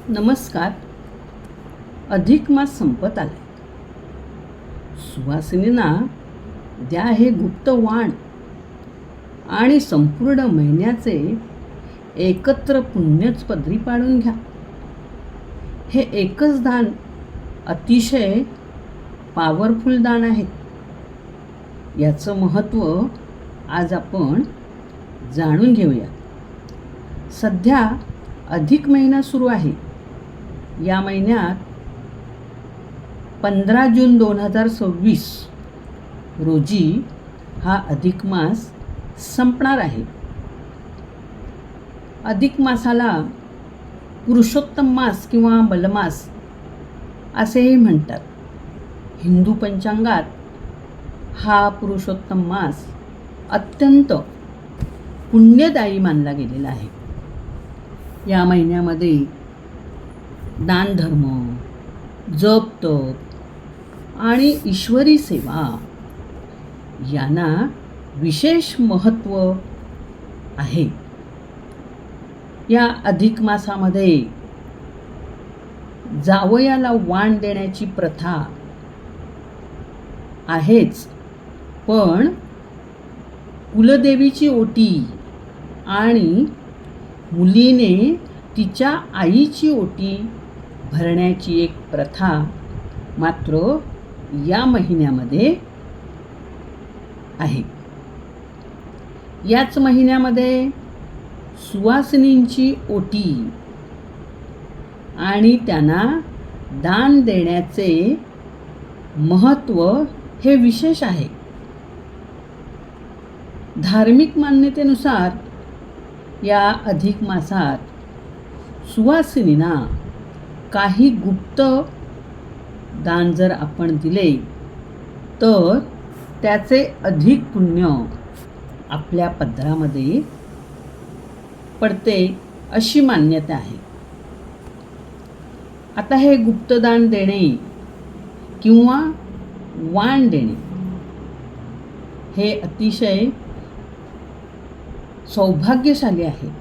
नमस्कार. अधिक मास संपत आलाय. सुवासिनींना द्या हे गुप्त वाण आणि संपूर्ण महिन्याचे एकत्र पुण्यच पदरी पाडून घ्या. हे एकच दान अतिशय पॉवरफुल दान आहे. याचं महत्त्व आज आपण जाणून घेऊया. सध्या अधिक महिना सुरू आहे. या महिन्यात 15 जून 2026 रोजी हा अधिक मास संपणार आहे. अधिक मासाला पुरुषोत्तम मास किंवा बलमास असेही म्हणतात. हिंदू पंचांगात हा पुरुषोत्तम मास अत्यंत पुण्यदायी मानला गेलेला आहे. या महिन्यामध्ये दानधर्म, जप तप आणि ईश्वरी सेवा यांना विशेष महत्त्व आहे. या अधिक मासामध्ये जावयाला वाण देण्याची प्रथा आहेच, पण कुलदेवीची ओटी आणि मुलीने तिच्या आईची ओटी भरण्याची एक प्रथा मात्र या महिन्यामध्ये आहे. याच महिन्यामध्ये सुवासिनींची ओटी आणि त्यांना दान देण्याचे महत्त्व हे विशेष आहे. धार्मिक मान्यतेनुसार या अधिक मासात सुवासिनींना काही गुप्त दान जर आपण दिले तर त्याचे अधिक पुण्य आपल्या पदरामध्ये पडते अशी मान्यता आहे. आता हे गुप्तदान देणे किंवा वाण देणे हे अतिशय सौभाग्यशाली आहे.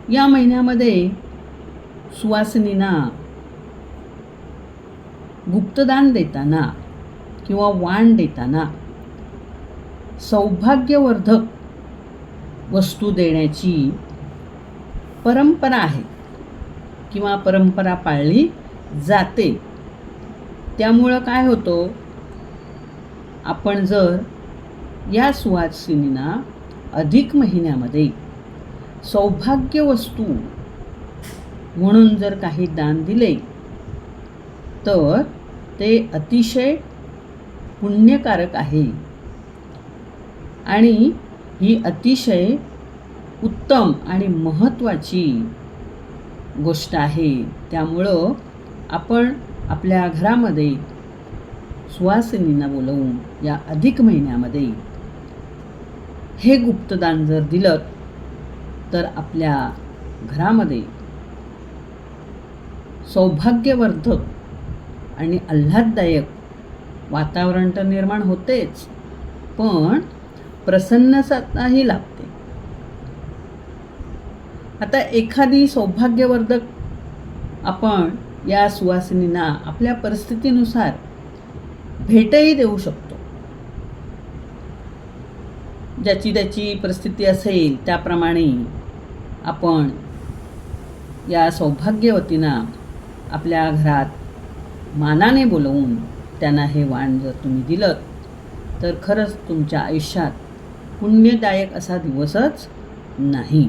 या महिन्यामध्ये सुवासिनींना गुप्तदान देताना किंवा वाण देताना सौभाग्यवर्धक वस्तू देण्याची परंपरा आहे किंवा परंपरा पाळली जाते. त्यामुळं काय होतं, आपण जर या सुवासिनींना अधिक महिन्यामध्ये सौभाग्य वस्तू म्हणून जर काही दान दिले तर ते अतिशय पुण्यकारक आहे आणि ही अतिशय उत्तम आणि महत्त्वाची गोष्ट आहे. त्यामुळं आपण आपल्या घरामध्ये सुवासिनींना बोलवून या अधिक महिन्यामध्ये हे गुप्तदान जर दिलं तर आपल्या घरामध्ये सौभाग्यवर्धक आणि आल्हाददायक वातावरण तर निर्माण होतेच, पण प्रसन्नताही लाभते. आता एखादी सौभाग्यवर्धक आपण या सुवासिनींना आपल्या परिस्थितीनुसार भेटही देऊ शकतो. ज्याची त्याची परिस्थिती असेल त्याप्रमाणे आपण या सौभाग्यवतींना आपल्या घरात मानाने बोलवून त्यांना हे वाण जर तुम्ही दिलं तर खरंच तुमच्या आयुष्यात पुण्यदायक असा दिवसच नाही.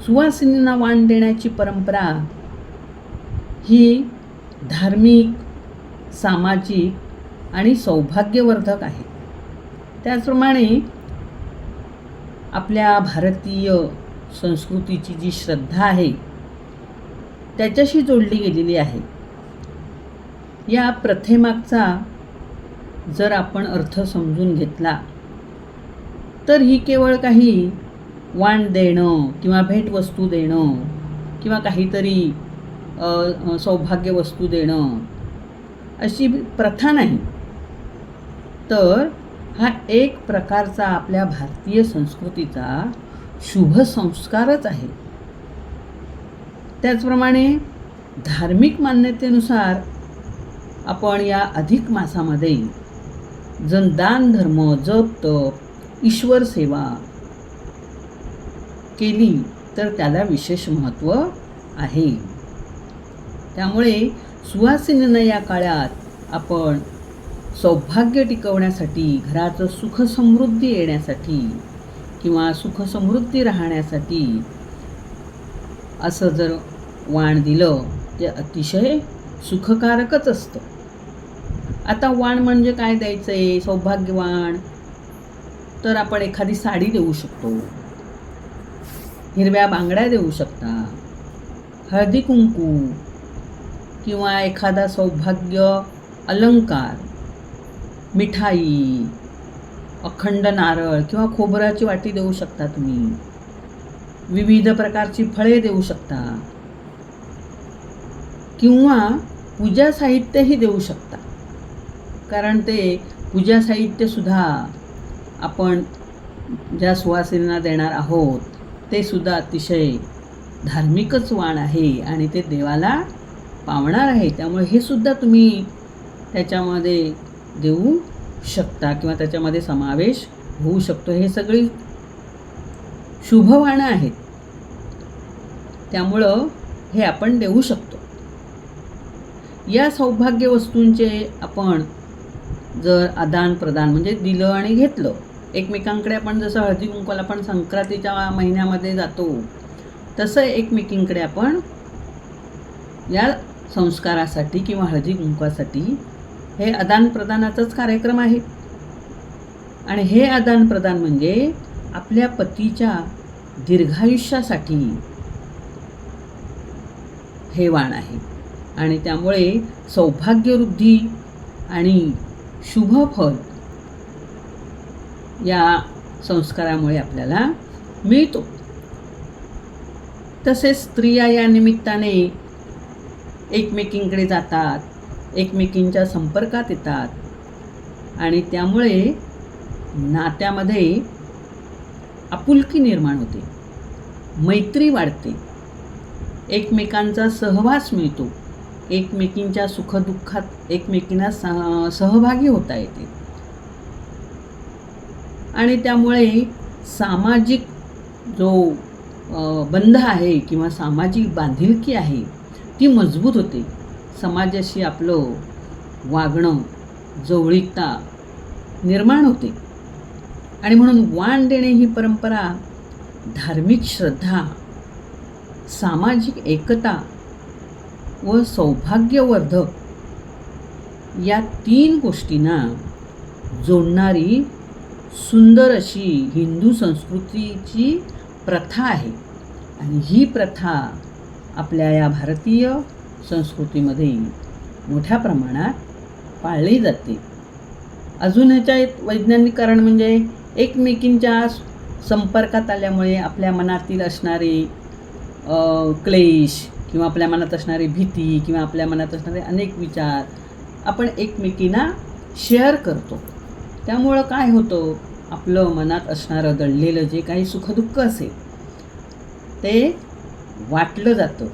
सुवासिनींना वाण देण्याची परंपरा ही धार्मिक, सामाजिक आणि सौभाग्यवर्धक आहे. त्याचप्रमाणे आपल्या भारतीय संस्कृतीची जी श्रद्धा आहे त्याच्याशी जोडली गेलेली आहे. या प्रथेमागचा जर आपण अर्थ समजून घेतला तर ही केवळ काही वाण देणं किंवा भेटवस्तू देणं किंवा काहीतरी सौभाग्य वस्तू देणं अशी प्रथा नाही, तर हा एक प्रकारचा आपल्या भारतीय संस्कृतीचा शुभ संस्कारच आहे. त्याचप्रमाणे धार्मिक मान्यतेनुसार आपण या अधिक मासामध्ये दान धर्म, जप तप, ईश्वर सेवा केली तर त्याला विशेष महत्त्व आहे. त्यामुळे सुवासिनींना या काळात आपण सौभाग्य टिकवण्यासाठी, घराचं सुख समृद्धी येण्यासाठी किंवा सुख समृद्धी राहण्यासाठी असं जर वाण दिलं ते अतिशय सुखकारकच असतं. आता वाण म्हणजे काय द्यायचं आहे? सौभाग्यवाण तर आपण एखादी साडी देऊ शकतो, हिरव्या बांगड्या देऊ शकता, हळदी कुंकू किंवा एखादा सौभाग्य अलंकार, मिठाई, अखंड नारळ किंवा खोबऱ्याची वाटी देऊ शकता तुम्ही. विविध प्रकारची फळे देऊ शकता किंवा पूजा साहित्यही देऊ शकता. कारण ते पूजा साहित्यसुद्धा आपण ज्या सुवासिनींना देणार आहोत ते सुद्धा अतिशय धार्मिकच वाण आहे आणि ते देवाला पावणार आहे. त्यामुळे हे सुद्धा तुम्ही त्याच्यामध्ये देऊ शकता किंवा त्याच्यामध्ये समावेश होऊ शकतो. हे सगळी शुभवाणं आहेत, त्यामुळं हे आपण देऊ शकतो. या सौभाग्य वस्तूंचे आपण जर आदान प्रदान म्हणजे दिलं आणि घेतलं, एकमेकांकडे आपण जसं हळदी कुंकवाला आपण संक्रांतीच्या महिन्यामध्ये जातो तसं एकमेकींकडे आपण या संस्कारासाठी किंवा हळदी कुंकवासाठी हे आदान प्रदानाचाच कार्यक्रम आहे. आणि हे आदान प्रदान म्हणजे आपल्या पतीच्या दीर्घायुष्यासाठी हे वाण आहे. आणि त्यामुळे सौभाग्यवृद्धी आणि शुभफल या संस्कारामुळे आपल्याला मिळतो. तसेच स्त्रिया या निमित्ताने एकमेकींकडे जातात, एकमेकींच्या संपर्कात येतात आणि त्यामुळे नात्यामध्ये आपुलकी निर्माण होते, मैत्री वाढते, एकमेकांचा सहवास मिळतो, एकमेकींच्या सुखदुःखात एकमेकींना सहभागी होता येते आणि त्यामुळे सामाजिक जो बंध आहे किंवा सामाजिक बांधिलकी आहे ती मजबूत होते. समाजाशी आपलं वागणं, जवळीकता निर्माण होते. आणि म्हणून वाण देणे ही परंपरा धार्मिक श्रद्धा, सामाजिक एकता व सौभाग्यवर्धक या 3 गोष्टींना जोडणारी सुंदर अशी हिंदू संस्कृतीची प्रथा आहे. आणि ही प्रथा आपल्या या भारतीय संस्कृतीमध्ये मोठ्या प्रमाणात पाळली जाते. अजून ह्याच्या वैज्ञानिक कारण म्हणजे एकमेकींच्या संपर्कात आल्यामुळे आपल्या मनातील असणारे क्लेश किंवा आपल्या मनात असणारी भीती किंवा आपल्या मनात असणारे अनेक विचार आपण एकमेकींना शेअर करतो. त्यामुळं काय होतं, आपलं मनात असणारं दडलेलं जे काही सुखदुःख असेल ते वाटलं जातं.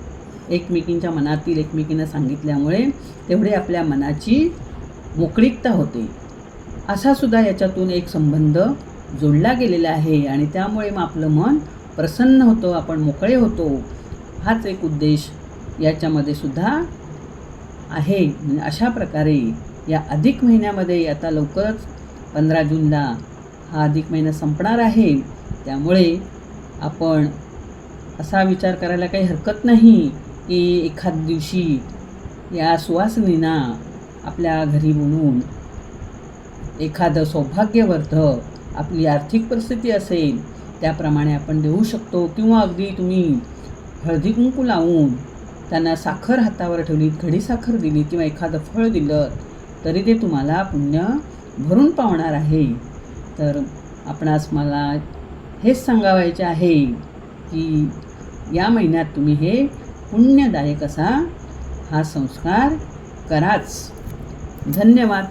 एकमेकींच्या मनातील एकमेकींना सांगितल्यामुळे तेवढे आपल्या मनाची मोकळीकता होते. असा सुद्धा याच्यातून एक संबंध जोडला गेलेला आहे आणि त्यामुळे मग आपलं मन प्रसन्न होतं, आपण मोकळे होतो. हाच एक उद्देश याच्यामध्ये सुद्धा आहे. अशा प्रकारे या अधिक महिन्यामध्ये आता लवकरच 15 जूनला हा अधिक महिना संपणार आहे. त्यामुळे आपण असा विचार करायला काही हरकत नाही की एखाद दिवशी या सुवासिनींना आपल्या घरी बोलवून एखादं सौभाग्यवर्धक आपली आर्थिक परिस्थिती असेल त्याप्रमाणे आपण देऊ शकतो. किंवा अगदी तुम्ही हळदी कुंकू लावून त्यांना साखर हातावर ठेवली, घडी साखर दिली किंवा एखादं फळ दिलं तरी ते तुम्हाला पुण्य भरून पावणार आहे. तर आपणास मला हेच सांगावायचे आहे की या महिन्यात तुम्ही हे पुण्यदायक असा हा संस्कार कराच. धन्यवाद.